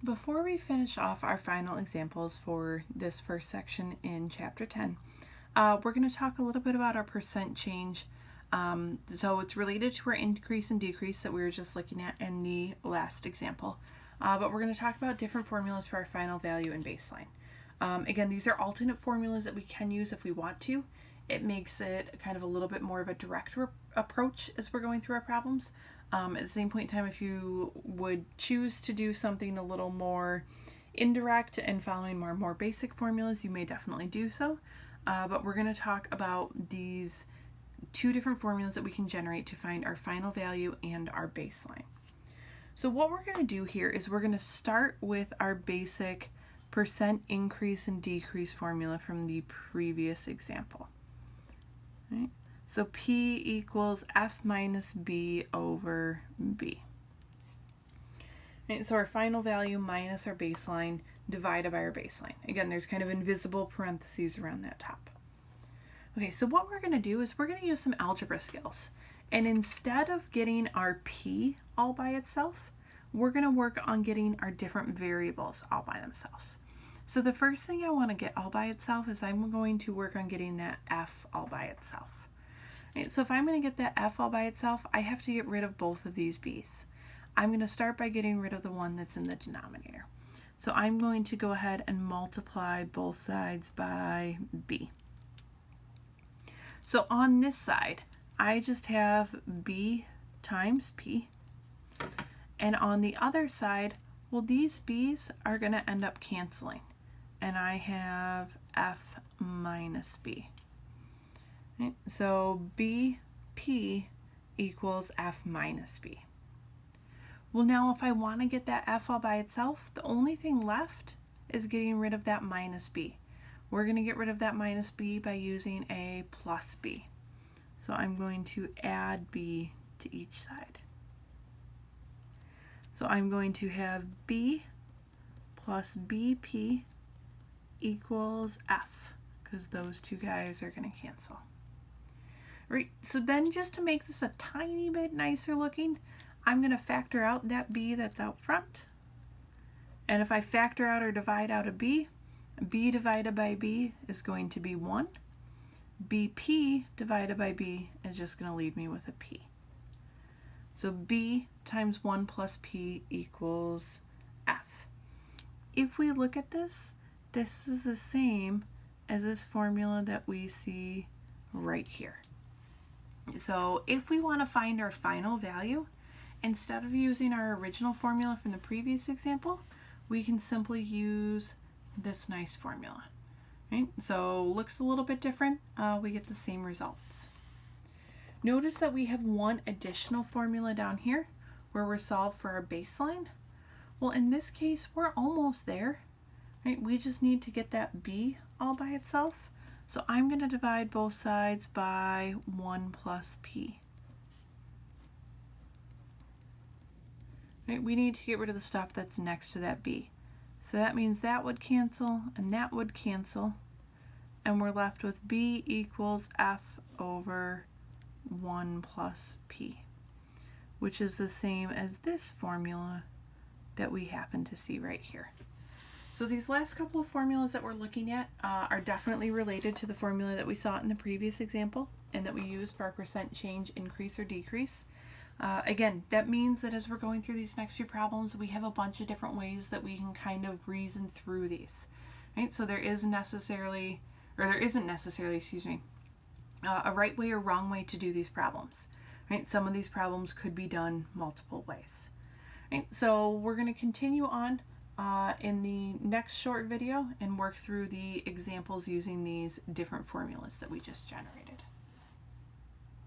Before we finish off our final examples for this first section in Chapter 10, we're going to talk a little bit about our percent change. So it's related to our increase and decrease that we were just looking at in the last example. But we're going to talk about different formulas for our final value and baseline. Again, these are alternate formulas that we can use if we want to. It makes it kind of a little bit more of a direct approach as we're going through our problems. At the same point in time, if you would choose to do something a little more indirect and following more basic formulas, you may definitely do so. But we're going to talk about these two different formulas that we can generate to find our final value and our baseline. So what we're going to do here is we're going to start with our basic percent increase and decrease formula from the previous example. Right? So P equals F minus B over B. Right, so our final value minus our baseline divided by our baseline. Again, there's kind of invisible parentheses around that top. Okay, so what we're going to do is we're going to use some algebra skills. And instead of getting our P all by itself, we're going to work on getting our different variables all by themselves. So the first thing I want to get all by itself is I'm going to work on getting that F all by itself. Right, so if I'm going to get that F all by itself, I have to get rid of both of these B's. I'm going to start by getting rid of the one that's in the denominator. So I'm going to go ahead and multiply both sides by B. So on this side, I just have B times P. And on the other side, well, these B's are going to end up canceling. And I have F minus B. Right? So BP equals F minus B. Well, now if I want to get that F all by itself, the only thing left is getting rid of that minus B. We're going to get rid of that minus B by using a plus B. So I'm going to add B to each side. So I'm going to have B plus BP equals F, because those two guys are going to cancel. Right, so then just to make this a tiny bit nicer looking, I'm going to factor out that B that's out front. And if I factor out or divide out a B, B divided by B is going to be 1. BP divided by B is just going to leave me with a P. So B times 1 plus P equals F. If we look at this, this is the same as this formula that we see right here. So if we want to find our final value, instead of using our original formula from the previous example, we can simply use this nice formula. Right? So looks a little bit different. We get the same results. Notice that we have one additional formula down here where we're solved for our baseline. Well, in this case, we're almost there. Right? We just need to get that B all by itself. So I'm going to divide both sides by 1 plus P. Right? We need to get rid of the stuff that's next to that B. So that means that would cancel and that would cancel. And we're left with B equals F over 1 plus P, which is the same as this formula that we happen to see right here. So these last couple of formulas that we're looking at are definitely related to the formula that we saw in the previous example and that we use for our percent change increase or decrease. Again, that means that as we're going through these next few problems, we have a bunch of different ways that we can kind of reason through these. Right? So there isn't necessarily, a right way or wrong way to do these problems. Right? Some of these problems could be done multiple ways. Right? So we're going to continue on in the next short video and work through the examples using these different formulas that we just generated.